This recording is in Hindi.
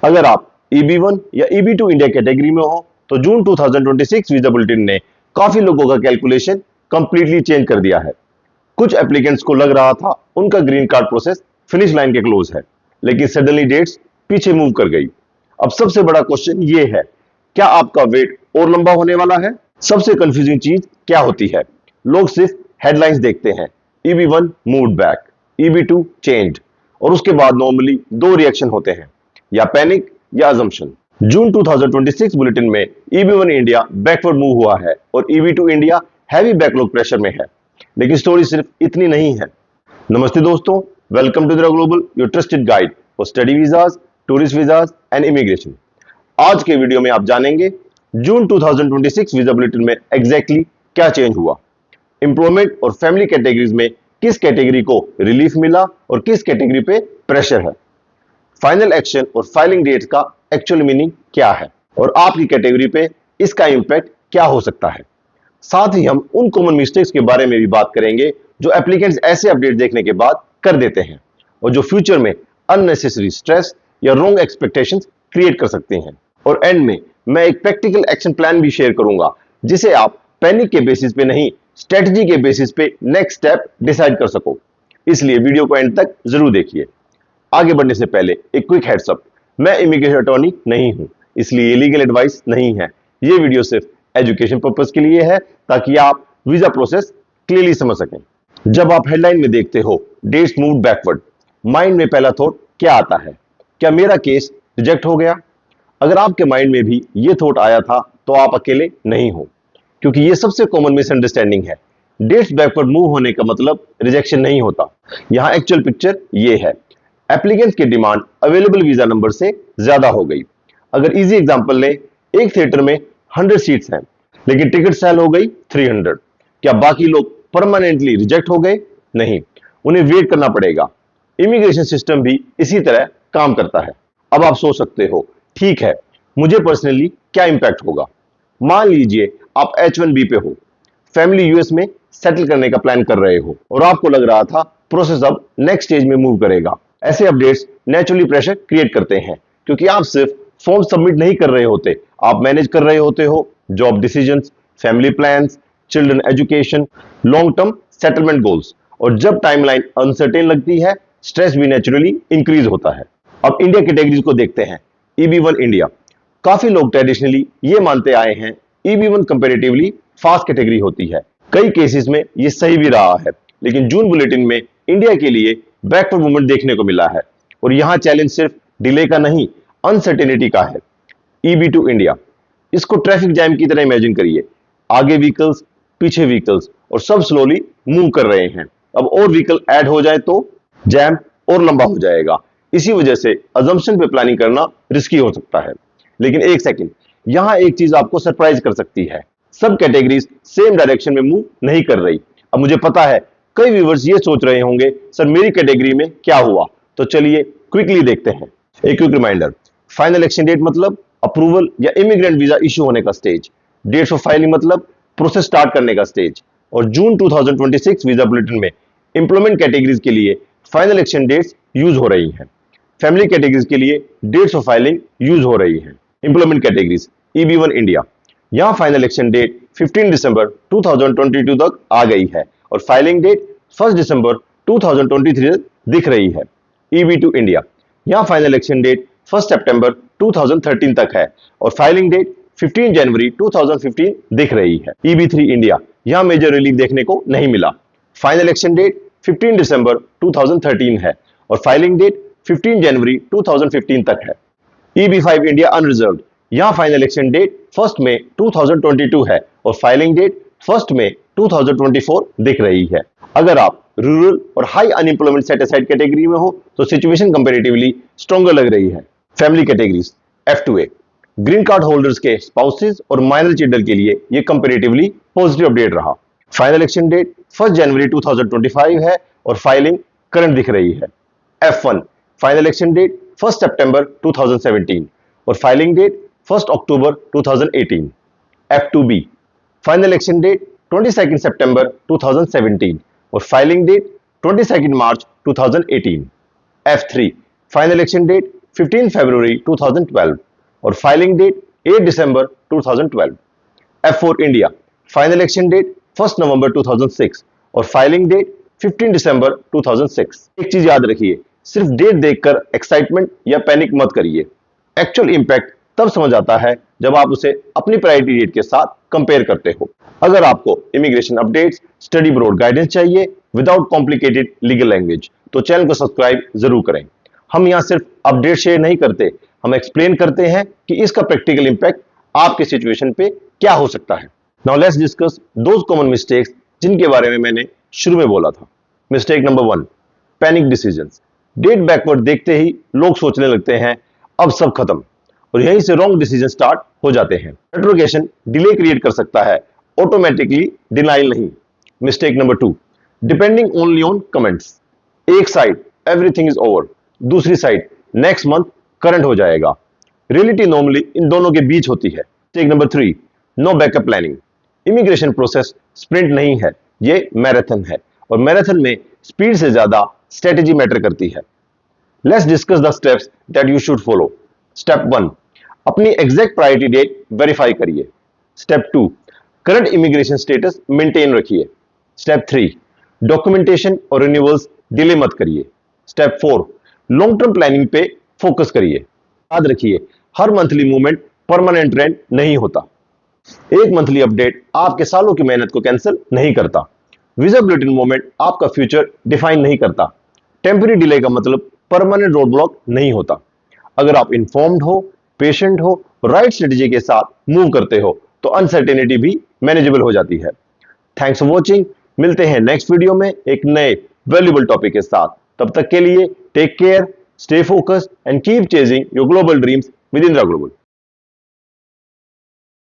अगर आप EB1 या EB2 इंडिया कैटेगरी में हो तो जून 2026 वीजा बुलेटिन ने काफी लोगों का कैलकुलेशन कंप्लीटली चेंज कर दिया है। कुछ एप्लीकेंट्स को लग रहा था उनका green card process finish line के क्लोज है, लेकिन सडनली डेट्स पीछे मूव कर गई। अब सबसे बड़ा क्वेश्चन ये है, क्या आपका वेट और लंबा होने वाला है? सबसे कंफ्यूजिंग चीज क्या होती है, लोग सिर्फ हेडलाइंस देखते हैं, EB1 moved back, EB2 changed, और उसके बाद नॉर्मली दो रिएक्शन होते हैं, या पैनिक या अजम्पशन। जून 2026 बुलेटिन में EB1 इंडिया बैकवर्ड मूव हुआ है और EB2 India heavy backlog pressure में है, लेकिन स्टोरी सिर्फ इतनी नहीं है। नमस्ते दोस्तों, welcome to the global, your trusted guide for study visas, tourist visas and immigration. आज के वीडियो में आप जानेंगे जून 2026 वीजा बुलेटिन में एग्जैक्टली क्या चेंज हुआ, एम्प्लॉयमेंट और फैमिली कैटेगरीज में किस कैटेगरी को रिलीफ मिला और किस कैटेगरी पे प्रेशर है, फाइनल एक्शन और फाइलिंग डेट का एक्चुअल मीनिंग क्या है और आपकी कैटेगरी पे इसका इंपैक्ट क्या हो सकता है। साथ ही हम उन कॉमन मिस्टेक्स के बारे में भी बात करेंगे जो एप्लीकेंट्स ऐसे अपडेट देखने के बाद कर देते हैं और जो फ्यूचर में अननेसेसरी स्ट्रेस या रॉन्ग एक्सपेक्टेशंस क्रिएट कर सकते हैं। और एंड में मैं एक प्रैक्टिकल एक्शन प्लान भी शेयर करूंगा जिसे आप पैनिक के बेसिस पे नहीं, स्ट्रेटजी के बेसिस पे नेक्स्ट स्टेप डिसाइड कर सको। इसलिए वीडियो को एंड तक जरूर देखिए। आगे बढ़ने से पहले एक क्विक हेड्स अप, मैं इमिग्रेशन अटॉर्नी नहीं हूं, इसलिए ये लीगल एडवाइस नहीं है। ये वीडियो सिर्फ एजुकेशन पर्पस के लिए है ताकि आप वीजा प्रोसेस क्लियरली समझ सकें। जब आप हेडलाइन में देखते हो डेट्स मूव्ड बैकवर्ड, माइंड में पहला थॉट क्या आता है? क्या मेरा केस रिजेक्ट हो गया? अगर आपके माइंड में भी ये थॉट आया था तो आप अकेले नहीं हो, क्योंकि ये सबसे कॉमन मिसअंडरस्टैंडिंग है। डेट्स बैकवर्ड मूव होने का मतलब रिजेक्शन नहीं होता। यहां एक्चुअल पिक्चर ये है, एप्लीकेंट्स की डिमांड अवेलेबल वीजा नंबर से ज्यादा हो गई। अगर इजी एग्जांपल लें, एक थिएटर में 100 सीट्स हैं लेकिन टिकट सेल हो गई 300। क्या बाकी लोग परमानेंटली रिजेक्ट हो गए? नहीं, उन्हें वेट करना पड़ेगा। इमिग्रेशन सिस्टम भी इसी तरह काम करता है। अब आप सोच सकते हो, ठीक है, मुझे पर्सनली क्या इंपैक्ट होगा? मान लीजिए आप H1B पे हो, फैमिली यूएस में सेटल करने का प्लान कर रहे हो और आपको लग रहा था प्रोसेस अब नेक्स्ट स्टेज में मूव करेगा। ऐसे अपडेट्स नेचुरली प्रेशर क्रिएट करते हैं, क्योंकि आप सिर्फ फॉर्म सबमिट नहीं कर रहे होते, आप मैनेज कर रहे होते हो job decisions, family plans, children education, long term settlement goals. और जब टाइमलाइन अनसर्टेन लगती है, स्ट्रेस भी नेचुरली इंक्रीज होता है। अब इंडिया कैटेगरीज को देखते हैं। EB1 इंडिया, काफी लोग ट्रेडिशनली ये मानते आए हैं EB1 कंपैरेटिवली फास्ट कैटेगरी होती है। कई केसेस में ये सही भी रहा है, लेकिन जून बुलेटिन में इंडिया के लिए बैकवर्ड मूवमेंट देखने को मिला है और यहां चैलेंज सिर्फ डिले का नहीं, अनसर्टेनिटी का है। EB2 इंडिया, इसको ट्रैफिक जैम की तरह इमेजिन करिए, आगे व्हीकल्स, पीछे व्हीकल्स और सब स्लोली मूव कर रहे हैं। अब और व्हीकल ऐड हो जाए तो जैम और लंबा हो जाएगा। इसी वजह से अजम्पशन पे प्लानिंग करना रिस्की हो सकता है। लेकिन एक सेकंड, यहां एक चीज आपको सरप्राइज कर सकती है, सब कैटेगरीज सेम डायरेक्शन में मूव नहीं कर रही। अब मुझे पता है कई व्यूअर्स ये सोच रहे होंगे, सर मेरी कैटेगरी में क्या हुआ? तो चलिए क्विकली देखते हैं। एक quick reminder, final action date मतलब अप्रूवल या इमिग्रेंट वीजा इश्यू होने का स्टेज, डेट्स ऑफ फाइलिंग मतलब प्रोसेस स्टार्ट करने का स्टेज। और जून 2026 वीजा बुलेटिन में एम्प्लॉयमेंट कैटेगरीज के लिए फाइनल एक्शन डेट्स यूज हो रही हैं, फैमिली कैटेगरीज के लिए डेट्स ऑफ फाइलिंग यूज हो रही हैं। एम्प्लॉयमेंट कैटेगरीज EB1 इंडिया, यहां फाइनल एक्शन डेट 15 दिसंबर 2022 तक आ गई है और फाइलिंग डेट 1 दिसंबर 2023 दिख रही है। EB2 इंडिया, यहां फाइनल एक्शन डेट 1 सितंबर 2013 तक है और फाइलिंग डेट 15 जनवरी 2015 दिख रही है। EB3 इंडिया, यहां मेजर रिलीफ देखने को नहीं मिला, फाइनल एक्शन डेट 15 दिसंबर 2013 है और फाइलिंग डेट 15 जनवरी 2015 तक है। EB5 इंडिया अनरिजर्व्ड, यहां फाइनल एक्शन डेट 1 मई 2022 है और फाइलिंग डेट 1 मई 2024 दिख रही है। अगर आप रूरल और high unemployment set aside category में हो तो सिचुएशन कंपैरेटिवली स्ट्रॉन्गर लग रही है। Family categories F2A, green card holders के स्पाउसेस और माइनर चिल्ड्रन के लिए यह कंपैरेटिवली पॉजिटिव अपडेट रहा। फाइनल एक्शन डेट 1 जनवरी 2025 है और फाइलिंग करंट दिख रही है। F1, फाइनल एक्शन डेट 1 सितंबर 2017 और फाइलिंग डेट 1 अक्टूबर 2018। F2B, फाइनल एक्शन डेट 22 सितंबर 2017 और फाइलिंग डेट 22 मार्च 2018। F3, फाइनल एक्शन डेट 15 फरवरी 2012 और फाइलिंग डेट 8 दिसंबर 2012। F4 India, final action date 1 नवंबर 2006 और फाइलिंग डेट 15 दिसंबर 2006। एक चीज याद रखिए, सिर्फ डेट देखकर एक्साइटमेंट या पैनिक मत करिए। एक्चुअल इंपैक्ट तब समझ आता है जब आप उसे अपनी प्रायोरिटी डेट के साथ कंपेयर करते हो। अगर आपको immigration updates, study broad guidance चाहिए विदाउट कॉम्प्लिकेटेड लीगल लैंग्वेज, तो चैनल को सब्सक्राइब जरूर करें। हम यहां सिर्फ अपडेट शेयर नहीं करते, हम एक्सप्लेन करते हैं कि इसका प्रैक्टिकल इंपैक्ट आपके सिचुएशन पे क्या हो सकता है। Now let's discuss those common mistakes जिनके बारे में मैंने शुरू में बोला था। Mistake number 1, panic decisions. Date backward देखते ही लोग सोचने लगते हैं अब सब खत्म, और यहीं से रॉन्ग डिसीजन स्टार्ट हो जाते हैं। रेट्रोगेशन डिले क्रिएट कर सकता है, ऑटोमेटिकली डिनाइल नहीं। Mistake number 2, depending only on comments. एक साइड एवरीथिंग इज ओवर, दूसरी साइड नेक्स्ट मंथ करंट हो जाएगा। रियलिटी नॉर्मली इन दोनों के बीच होती है। Mistake number 3, no backup planning. Immigration process sprint नहीं है, ये मैराथन है, और मैराथन में स्पीड से ज्यादा स्ट्रेटेजी मैटर करती है। Let's discuss the steps that you should follow. Step 1, अपनी एग्जैक्ट प्रायोरिटी डेट वेरीफाई करिए। Step 2, current immigration status maintain रखिए। स्टेप 3, डॉक्यूमेंटेशन और रिन्यूअल्स डिले मत करिए। स्टेप 4, लॉन्ग टर्म प्लानिंग पे फोकस करिए। याद रखिए, हर मंथली मूवमेंट परमानेंट ट्रेंड नहीं होता। एक मंथली अपडेट आपके सालों की मेहनत को कैंसिल नहीं करता। वीजा बुलेटिन मूवमेंट आपका फ्यूचर डिफाइन नहीं करता। टेम्पररी डिले का मतलब परमानेंट रोड ब्लॉक नहीं होता। अगर आप इन्फॉर्म्ड हो, पेशेंट हो, राइट स्ट्रेटेजी के साथ मूव करते हो, तो अनसर्टेनिटी भी मैनेजेबल हो जाती है। Thanks for watching. मिलते हैं नेक्स्ट वीडियो में एक नए वैल्यूबल टॉपिक के साथ। तब तक के लिए take care, stay focused and keep chasing your global dreams with Indira global.